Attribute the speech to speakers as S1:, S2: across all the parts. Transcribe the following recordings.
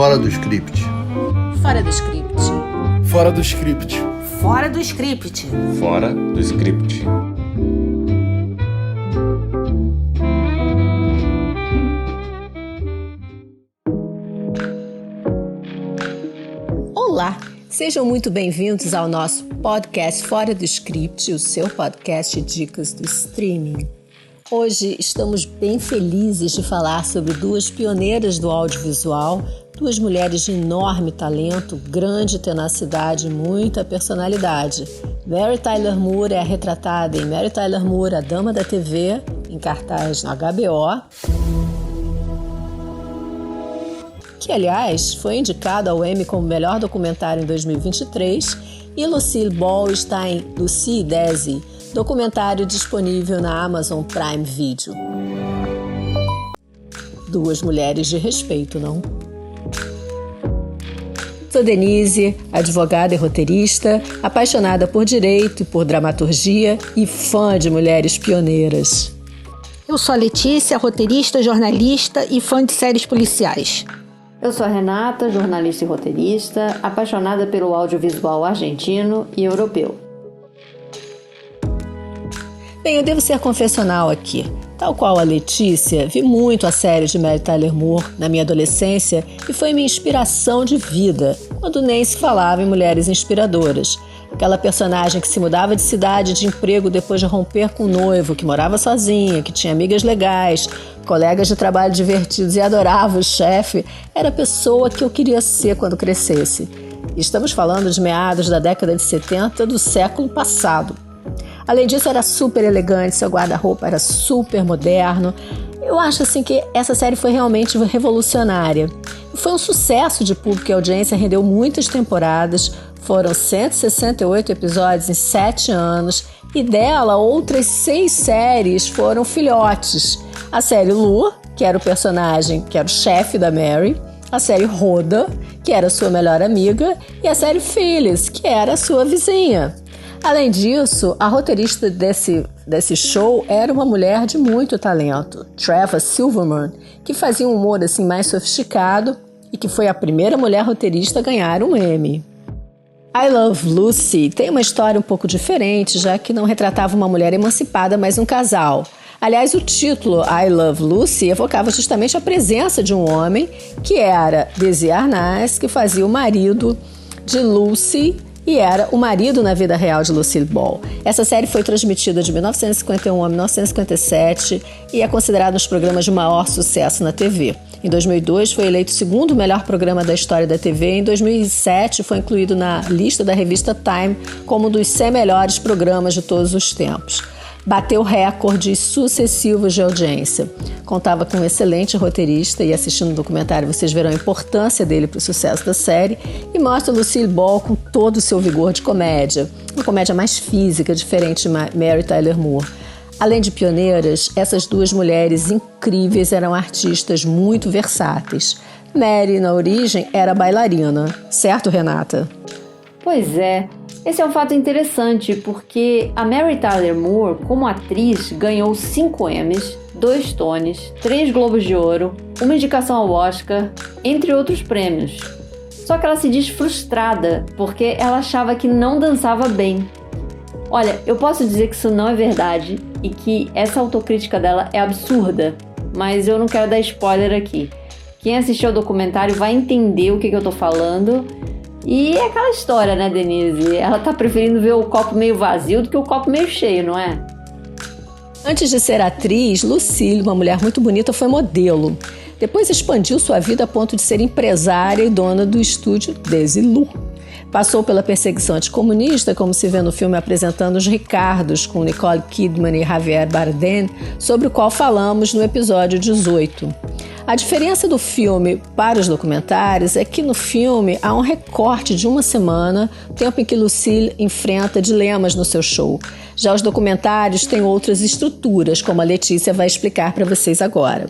S1: Fora do script.
S2: Fora do script.
S3: Fora do script.
S2: Fora do script.
S4: Fora do script.
S2: Olá, sejam muito bem-vindos ao nosso podcast Fora do Script, o seu podcast de dicas do streaming. Hoje estamos bem felizes de falar sobre duas pioneiras do audiovisual, duas mulheres de enorme talento, grande tenacidade e muita personalidade. Mary Tyler Moore é retratada em Mary Tyler Moore, a Dama da TV, em cartaz na HBO, que, aliás, foi indicado ao Emmy como melhor documentário em 2023, e Lucille Ball está em Lucy Daisy, documentário disponível na Amazon Prime Video. Duas mulheres de respeito, não? Sou Denise, advogada e roteirista, apaixonada por direito e por dramaturgia e fã de mulheres pioneiras.
S5: Eu sou a Letícia, roteirista, jornalista e fã de séries policiais.
S6: Eu sou a Renata, jornalista e roteirista, apaixonada pelo audiovisual argentino e europeu.
S2: Bem, eu devo ser confessional aqui. Tal qual a Letícia, vi muito a série de Mary Tyler Moore na minha adolescência e foi minha inspiração de vida, quando nem se falava em mulheres inspiradoras. Aquela personagem que se mudava de cidade e de emprego depois de romper com o noivo, que morava sozinha, que tinha amigas legais, colegas de trabalho divertidos e adorava o chefe, era a pessoa que eu queria ser quando crescesse. Estamos falando de meados da década de 70 do século passado. Além disso, era super elegante, seu guarda-roupa era super moderno. Eu acho assim que essa série foi realmente revolucionária. Foi um sucesso de público e audiência, rendeu muitas temporadas, foram 168 episódios em 7 anos e dela outras 6 séries foram filhotes. A série Lu, que era o personagem, que era o chefe da Mary, a série Rhoda, que era sua melhor amiga, e a série Phyllis, que era sua vizinha. Além disso, a roteirista desse show era uma mulher de muito talento, Treva Silverman, que fazia um humor assim mais sofisticado e que foi a primeira mulher roteirista a ganhar um Emmy. I Love Lucy tem uma história um pouco diferente, já que não retratava uma mulher emancipada, mas um casal. Aliás, o título I Love Lucy evocava justamente a presença de um homem, que era Desi Arnaz, que fazia o marido de Lucy e era o marido na vida real de Lucille Ball. Essa série foi transmitida de 1951 a 1957 e é considerada um dos programas de maior sucesso na TV. Em 2002 foi eleito o segundo melhor programa da história da TV. Em 2007 foi incluído na lista da revista Time como um dos 100 melhores programas de todos os tempos. Bateu recordes sucessivos de audiência. Contava com um excelente roteirista e assistindo o documentário vocês verão a importância dele para o sucesso da série e mostra Lucille Ball com todo o seu vigor de comédia. Uma comédia mais física, diferente de Mary Tyler Moore. Além de pioneiras, essas duas mulheres incríveis eram artistas muito versáteis. Mary, na origem, era bailarina. Certo, Renata?
S6: Pois é. Esse é um fato interessante porque a Mary Tyler Moore, como atriz, ganhou 5 Emmys, 2 Tonys, 3 Globos de Ouro, uma indicação ao Oscar, entre outros prêmios. Só que ela se diz frustrada porque ela achava que não dançava bem. Olha, eu posso dizer que isso não é verdade e que essa autocrítica dela é absurda, mas eu não quero dar spoiler aqui. Quem assistiu ao documentário vai entender o que eu tô falando. E é aquela história, né, Denise? Ela tá preferindo ver o copo meio vazio do que o copo meio cheio, não é?
S2: Antes de ser atriz, Lucille, uma mulher muito bonita, foi modelo. Depois expandiu sua vida a ponto de ser empresária e dona do estúdio Desilu. Passou pela perseguição anticomunista, como se vê no filme Apresentando os Ricardos, com Nicole Kidman e Javier Bardem, sobre o qual falamos no episódio 18. A diferença do filme para os documentários é que no filme há um recorte de uma semana, tempo em que Lucille enfrenta dilemas no seu show. Já os documentários têm outras estruturas, como a Letícia vai explicar para vocês agora.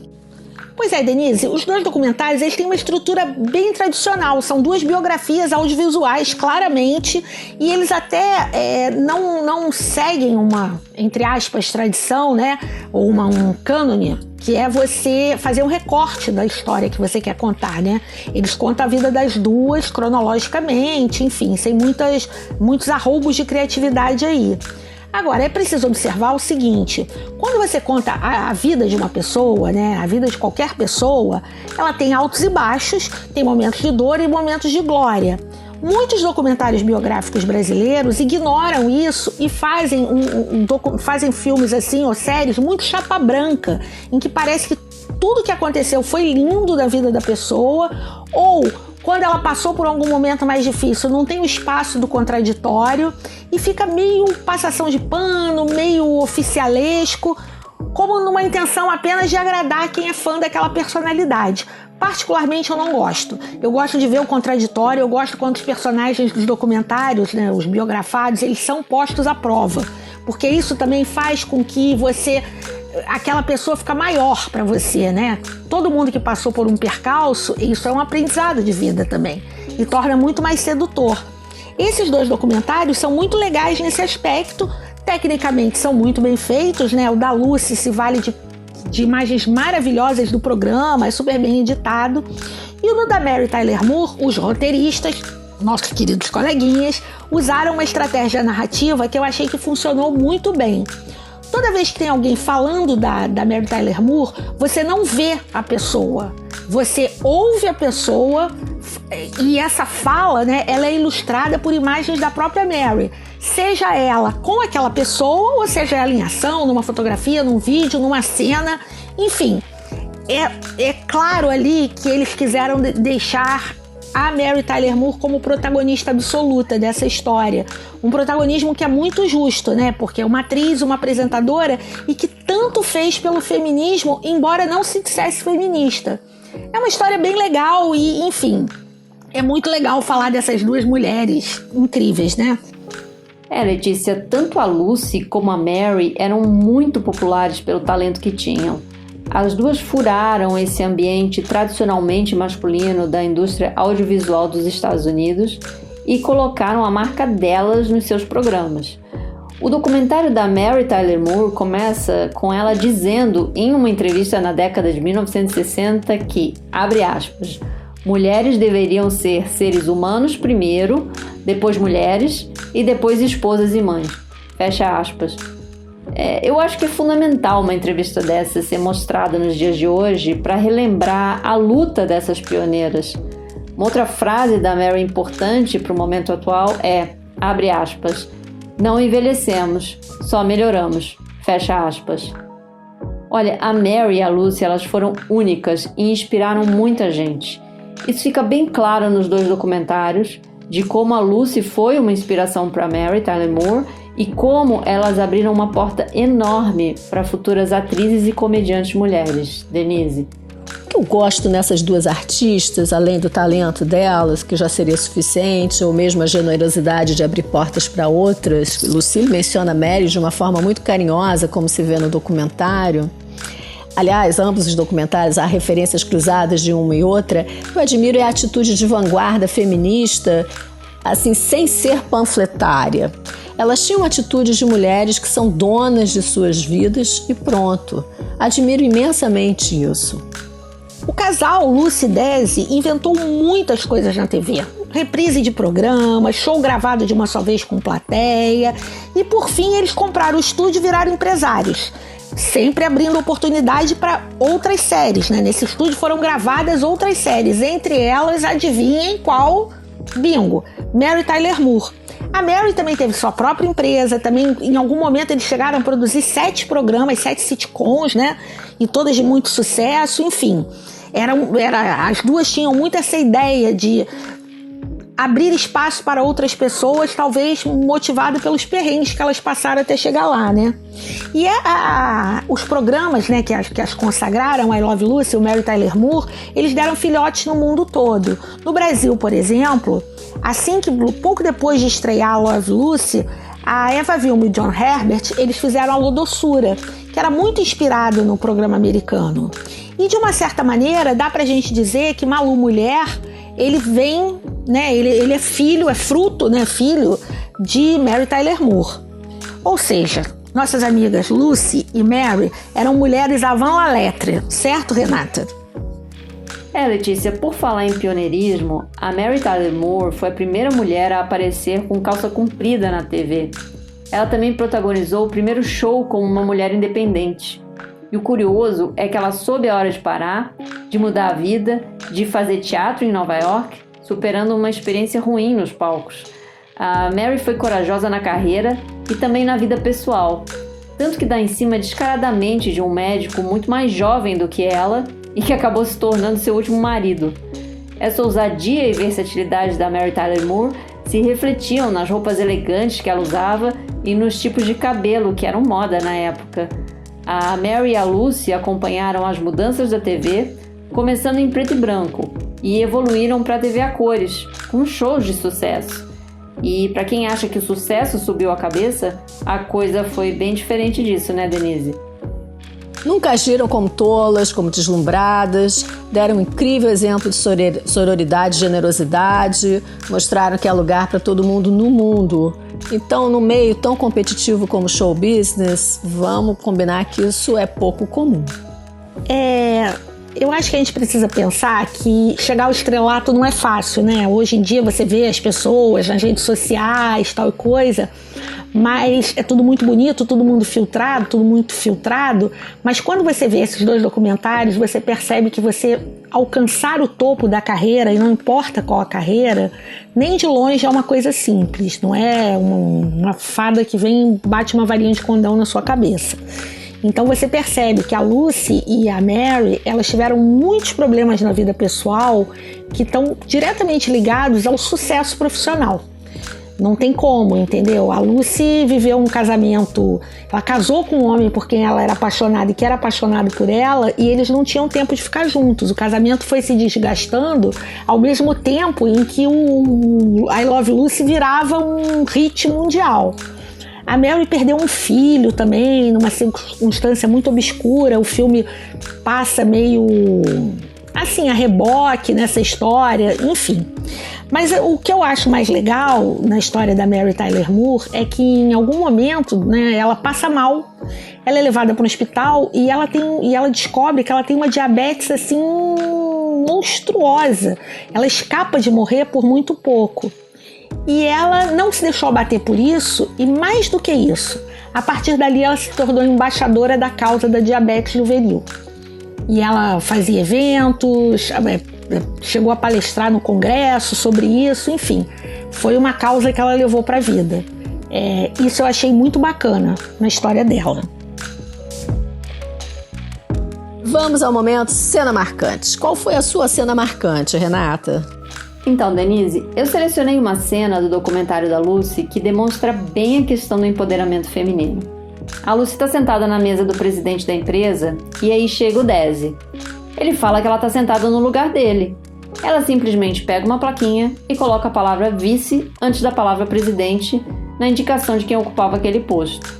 S5: Pois é, Denise, os dois documentários eles têm uma estrutura bem tradicional, são duas biografias audiovisuais, claramente, e eles até não seguem uma, entre aspas, tradição, né, ou um cânone que é você fazer um recorte da história que você quer contar, né? Eles contam a vida das duas cronologicamente, enfim, sem muitos arroubos de criatividade aí. Agora, é preciso observar o seguinte: quando você conta a vida de uma pessoa, né, a vida de qualquer pessoa, ela tem altos e baixos, tem momentos de dor e momentos de glória. Muitos documentários biográficos brasileiros ignoram isso e fazem filmes assim, ou séries muito chapa branca, em que parece que tudo que aconteceu foi lindo da vida da pessoa, ou quando ela passou por algum momento mais difícil, não tem o espaço do contraditório e fica meio passação de pano, meio oficialesco, como numa intenção apenas de agradar quem é fã daquela personalidade. Particularmente eu não gosto. Eu gosto de ver o contraditório, eu gosto quando os personagens dos documentários, né, os biografados, eles são postos à prova, porque isso também faz com que aquela pessoa fica maior para você, né? Todo mundo que passou por um percalço, isso é um aprendizado de vida também e torna muito mais sedutor. Esses dois documentários são muito legais nesse aspecto, tecnicamente são muito bem feitos, né? O da Lucy se vale de imagens maravilhosas do programa, é super bem editado. E no da Mary Tyler Moore, os roteiristas, nossos queridos coleguinhas, usaram uma estratégia narrativa que eu achei que funcionou muito bem. Toda vez que tem alguém falando da Mary Tyler Moore, você não vê a pessoa, você ouve a pessoa e essa fala, né, ela é ilustrada por imagens da própria Mary, seja ela com aquela pessoa ou seja ela em ação, numa fotografia, num vídeo, numa cena, enfim. É claro ali que eles quiseram deixar a Mary Tyler Moore como protagonista absoluta dessa história. Um protagonismo que é muito justo, né? Porque é uma atriz, uma apresentadora e que tanto fez pelo feminismo, embora não se dissesse feminista. É uma história bem legal e, enfim, é muito legal falar dessas duas mulheres incríveis, né?
S6: Letícia, tanto a Lucy como a Mary eram muito populares pelo talento que tinham. As duas furaram esse ambiente tradicionalmente masculino da indústria audiovisual dos Estados Unidos e colocaram a marca delas nos seus programas. O documentário da Mary Tyler Moore começa com ela dizendo em uma entrevista na década de 1960 que, abre aspas, mulheres deveriam ser seres humanos primeiro, depois mulheres e depois esposas e mães. Fecha aspas. Eu acho que é fundamental uma entrevista dessa ser mostrada nos dias de hoje para relembrar a luta dessas pioneiras. Uma outra frase da Mary importante para o momento atual é, abre aspas, não envelhecemos, só melhoramos, fecha aspas. Olha, a Mary e a Lucy, elas foram únicas e inspiraram muita gente. Isso fica bem claro nos dois documentários, de como a Lucy foi uma inspiração para Mary Tyler Moore e como elas abriram uma porta enorme para futuras atrizes e comediantes mulheres. Denise.
S2: O que eu gosto nessas duas artistas, além do talento delas, que já seria suficiente, ou mesmo a generosidade de abrir portas para outras, Lucille menciona Mary de uma forma muito carinhosa, como se vê no documentário. Aliás, ambos os documentários há referências cruzadas de uma e outra. Eu admiro a atitude de vanguarda feminista, assim, sem ser panfletária. Elas tinham atitudes de mulheres que são donas de suas vidas e pronto. Admiro imensamente isso.
S5: O casal Lucy e Desi inventou muitas coisas na TV. Reprise de programas, show gravado de uma só vez com plateia. E por fim eles compraram o estúdio e viraram empresários. Sempre abrindo oportunidade para outras séries, né? Nesse estúdio foram gravadas outras séries. Entre elas, adivinhem qual? Bingo! Mary Tyler Moore. A Mary também teve sua própria empresa, também em algum momento eles chegaram a produzir 7 programas, 7 sitcoms, né? E todas de muito sucesso, enfim. As duas tinham muito essa ideia de abrir espaço para outras pessoas, talvez motivado pelos perrengues que elas passaram até chegar lá, né? E os programas, né, que as consagraram, I Love Lucy, o Mary Tyler Moore, eles deram filhotes no mundo todo. No Brasil, por exemplo, pouco depois de estrear I Love Lucy, a Eva Vilma e o John Herbert, eles fizeram a Lodossura, que era muito inspirado no programa americano. E de uma certa maneira, dá pra gente dizer que Malu Mulher, ele vem, né, ele é filho de Mary Tyler Moore. Ou seja, Nossas amigas Lucy e Mary eram mulheres avant la lettre, certo, Renata?
S6: Letícia, por falar em pioneirismo, a Mary Tyler Moore foi a primeira mulher a aparecer com calça comprida na TV. Ela também protagonizou o primeiro show como uma mulher independente. E o curioso é que ela soube a hora de parar, de mudar a vida, de fazer teatro em Nova York, superando uma experiência ruim nos palcos. A Mary foi corajosa na carreira e também na vida pessoal, tanto que dá em cima descaradamente de um médico muito mais jovem do que ela e que acabou se tornando seu último marido. Essa ousadia e versatilidade da Mary Tyler Moore se refletiam nas roupas elegantes que ela usava e nos tipos de cabelo que eram moda na época. A Mary e a Lucy acompanharam as mudanças da TV, começando em preto e branco, e evoluíram para a TV a cores, com shows de sucesso. E para quem acha que o sucesso subiu a cabeça, a coisa foi bem diferente disso, né, Denise?
S2: Nunca agiram como tolas, como deslumbradas, deram um incrível exemplo de sororidade e generosidade, mostraram que há lugar para todo mundo no mundo. Então, no meio tão competitivo como o show business, vamos combinar que isso é pouco comum.
S5: Eu acho que a gente precisa pensar que chegar ao estrelato não é fácil, né? Hoje em dia você vê as pessoas nas redes sociais, tal coisa, mas é tudo muito bonito, tudo muito filtrado, mas quando você vê esses dois documentários, você percebe que você alcançar o topo da carreira, e não importa qual a carreira, nem de longe é uma coisa simples, não é uma fada que vem e bate uma varinha de condão na sua cabeça. Então você percebe que a Lucy e a Mary, elas tiveram muitos problemas na vida pessoal que estão diretamente ligados ao sucesso profissional. Não tem como, entendeu? A Lucy viveu um casamento, ela casou com um homem por quem ela era apaixonada e que era apaixonado por ela, e eles não tinham tempo de ficar juntos. O casamento foi se desgastando ao mesmo tempo em que o I Love Lucy virava um hit mundial. A Mary perdeu um filho também, numa circunstância muito obscura. O filme passa meio assim, a reboque nessa história, enfim. Mas o que eu acho mais legal na história da Mary Tyler Moore é que em algum momento, né, ela passa mal, ela é levada para um hospital e ela descobre que ela tem uma diabetes assim monstruosa. Ela escapa de morrer por muito pouco. E ela não se deixou abater por isso, e mais do que isso, a partir dali ela se tornou embaixadora da causa da diabetes juvenil. E ela fazia eventos, chegou a palestrar no congresso sobre isso, enfim, foi uma causa que ela levou para a vida. Isso eu achei muito bacana na história dela.
S2: Vamos ao momento cena marcante. Qual foi a sua cena marcante, Renata?
S6: Então, Denise, eu selecionei uma cena do documentário da Lucy que demonstra bem a questão do empoderamento feminino. A Lucy está sentada na mesa do presidente da empresa e aí chega o Desi. Ele fala que ela está sentada no lugar dele. Ela simplesmente pega uma plaquinha e coloca a palavra vice antes da palavra presidente na indicação de quem ocupava aquele posto.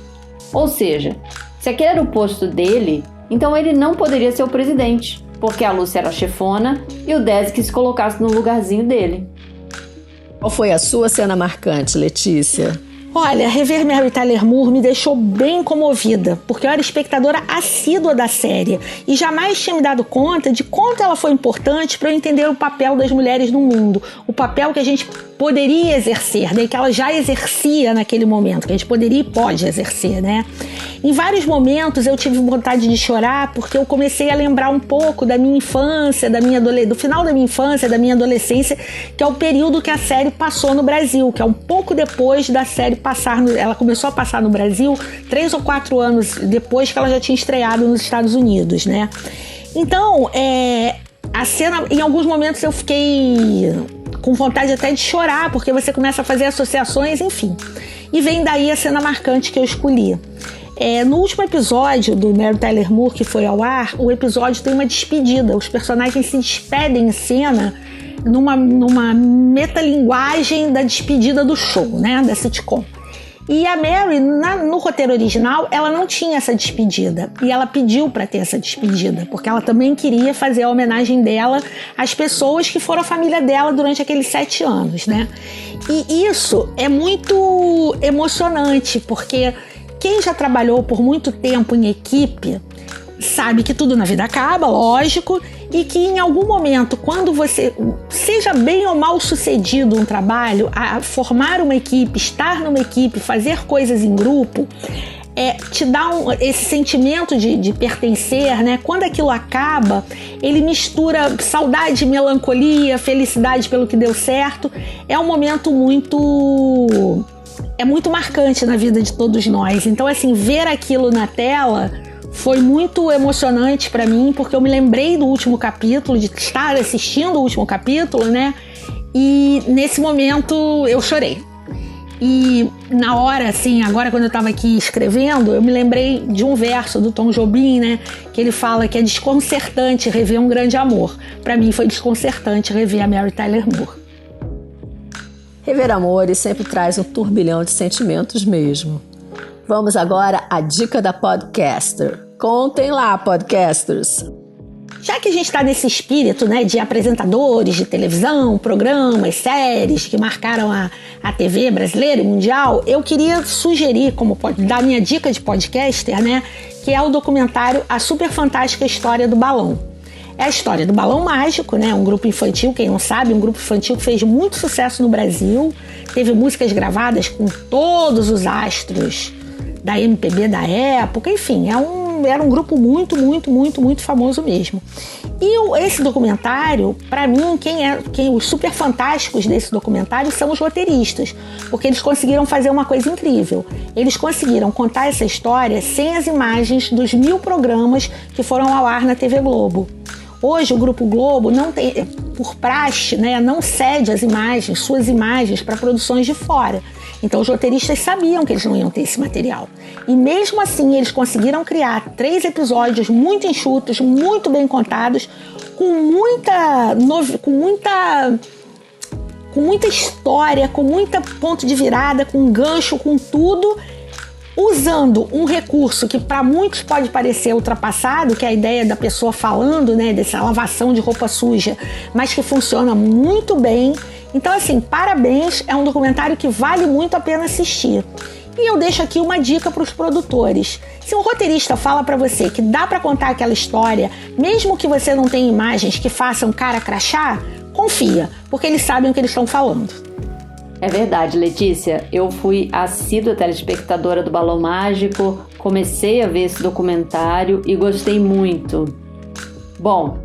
S6: Ou seja, se aquele era o posto dele, então ele não poderia ser o presidente, porque a Lucy era a chefona e o Desi que se colocasse no lugarzinho dele.
S2: Qual foi a sua cena marcante, Letícia?
S5: Olha, rever Mary Tyler Moore me deixou bem comovida, porque eu era espectadora assídua da série e jamais tinha me dado conta de quanto ela foi importante para eu entender o papel das mulheres no mundo, o papel que a gente poderia exercer, né, que ela já exercia naquele momento, que a gente poderia e pode exercer, né? Em vários momentos eu tive vontade de chorar porque eu comecei a lembrar um pouco da minha infância, do final da minha infância, da minha adolescência, que é o período que a série passou no Brasil, que é um pouco depois da série ela começou a passar no Brasil 3 ou 4 anos depois que ela já tinha estreado nos Estados Unidos, né? Então, a cena, em alguns momentos eu fiquei com vontade até de chorar, porque você começa a fazer associações, enfim. E vem daí a cena marcante que eu escolhi. No último episódio do Mary Tyler Moore, que foi ao ar, o episódio tem uma despedida. Os personagens se despedem em cena numa metalinguagem da despedida do show, né, da sitcom. E a Mary, no roteiro original, ela não tinha essa despedida. E ela pediu para ter essa despedida, porque ela também queria fazer a homenagem dela às pessoas que foram a família dela durante aqueles 7 anos, né? E isso é muito emocionante, porque quem já trabalhou por muito tempo em equipe sabe que tudo na vida acaba, lógico, e que em algum momento, quando você seja bem ou mal sucedido um trabalho, a formar uma equipe, estar numa equipe, fazer coisas em grupo, te dá esse sentimento de pertencer, né? Quando aquilo acaba, ele mistura saudade, melancolia, felicidade pelo que deu certo. É um momento muito marcante na vida de todos nós. Então, assim, ver aquilo na tela foi muito emocionante para mim, porque eu me lembrei do último capítulo, de estar assistindo o último capítulo, né? E nesse momento eu chorei. E na hora, assim, agora quando eu estava aqui escrevendo, eu me lembrei de um verso do Tom Jobim, né? Que ele fala que é desconcertante rever um grande amor. Para mim foi desconcertante rever a Mary Tyler Moore.
S2: Rever amores sempre traz um turbilhão de sentimentos mesmo. Vamos agora à dica da podcaster. Contem lá, podcasters!
S5: Já que a gente está nesse espírito, né, de apresentadores de televisão, programas, séries que marcaram a TV brasileira e mundial, eu queria sugerir, dar minha dica de podcaster, né, que é o documentário A Super Fantástica História do Balão. É a história do Balão Mágico, né, um grupo infantil, quem não sabe, um grupo infantil que fez muito sucesso no Brasil, teve músicas gravadas com todos os astros da MPB da época, enfim, era um grupo muito, muito, muito, muito famoso mesmo. E esse documentário, para mim, os super fantásticos desse documentário são os roteiristas, porque eles conseguiram fazer uma coisa incrível. Eles conseguiram contar essa história sem as imagens dos 1000 programas que foram ao ar na TV Globo. Hoje o Grupo Globo não tem, por praxe, né, não cede suas imagens para produções de fora. Então os roteiristas sabiam que eles não iam ter esse material. E mesmo assim eles conseguiram criar 3 episódios muito enxutos, muito bem contados, com muita história, com muita ponto de virada, com gancho, com tudo, usando um recurso que para muitos pode parecer ultrapassado, que é a ideia da pessoa falando, né, dessa lavação de roupa suja, mas que funciona muito bem. Então, assim, parabéns, é um documentário que vale muito a pena assistir. E eu deixo aqui uma dica para os produtores. Se um roteirista fala para você que dá para contar aquela história, mesmo que você não tenha imagens que façam cara crachá, confia, porque eles sabem o que eles estão falando.
S6: É verdade, Letícia. Eu fui assídua telespectadora do Balão Mágico, comecei a ver esse documentário e gostei muito. Bom,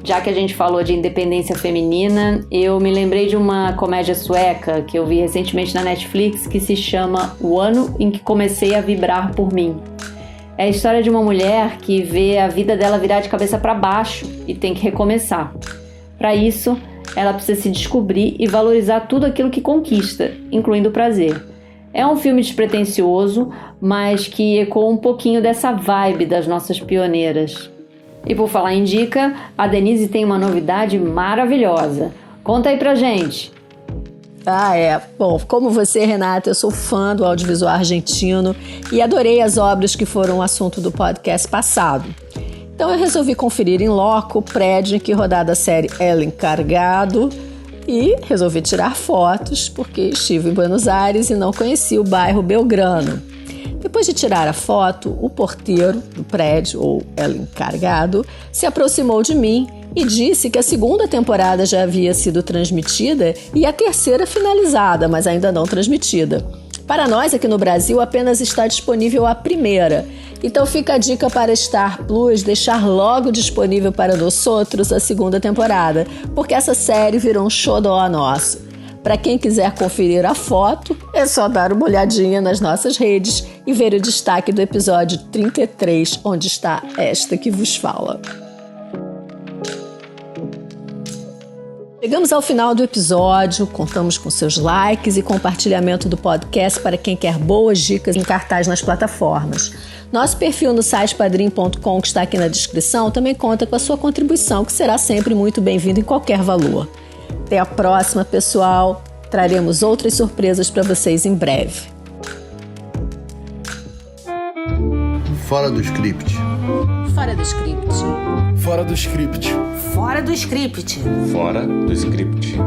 S6: já que a gente falou de independência feminina, eu me lembrei de uma comédia sueca que eu vi recentemente na Netflix que se chama O Ano em que Comecei a Vibrar por Mim. É a história de uma mulher que vê a vida dela virar de cabeça para baixo e tem que recomeçar. Para isso, ela precisa se descobrir e valorizar tudo aquilo que conquista, incluindo o prazer. É um filme despretensioso, mas que ecoa um pouquinho dessa vibe das nossas pioneiras. E por falar em dica, a Denise tem uma novidade maravilhosa. Conta aí pra gente.
S2: Bom, como você, Renata, eu sou fã do audiovisual argentino e adorei as obras que foram o assunto do podcast passado. Então eu resolvi conferir em loco o prédio em que rodada a série El Encargado e resolvi tirar fotos porque estive em Buenos Aires e não conheci o bairro Belgrano. Depois de tirar a foto, o porteiro do prédio, ou El Encargado, se aproximou de mim e disse que a 2ª temporada já havia sido transmitida e a 3ª finalizada, mas ainda não transmitida. Para nós aqui no Brasil apenas está disponível a 1ª. Então fica a dica para Star Plus deixar logo disponível para nós outros a 2ª temporada, porque essa série virou um xodó nosso. Para quem quiser conferir a foto, é só dar uma olhadinha nas nossas redes e ver o destaque do episódio 33, onde está esta que vos fala. Chegamos ao final do episódio, contamos com seus likes e compartilhamento do podcast para quem quer boas dicas em cartaz nas plataformas. Nosso perfil no site padrim.com, que está aqui na descrição, também conta com a sua contribuição, que será sempre muito bem-vinda em qualquer valor. Até a próxima, pessoal. Traremos outras surpresas para vocês em breve.
S3: Fora do script.
S2: Fora do script.
S3: Fora do script.
S5: Fora do script.
S4: Fora do script.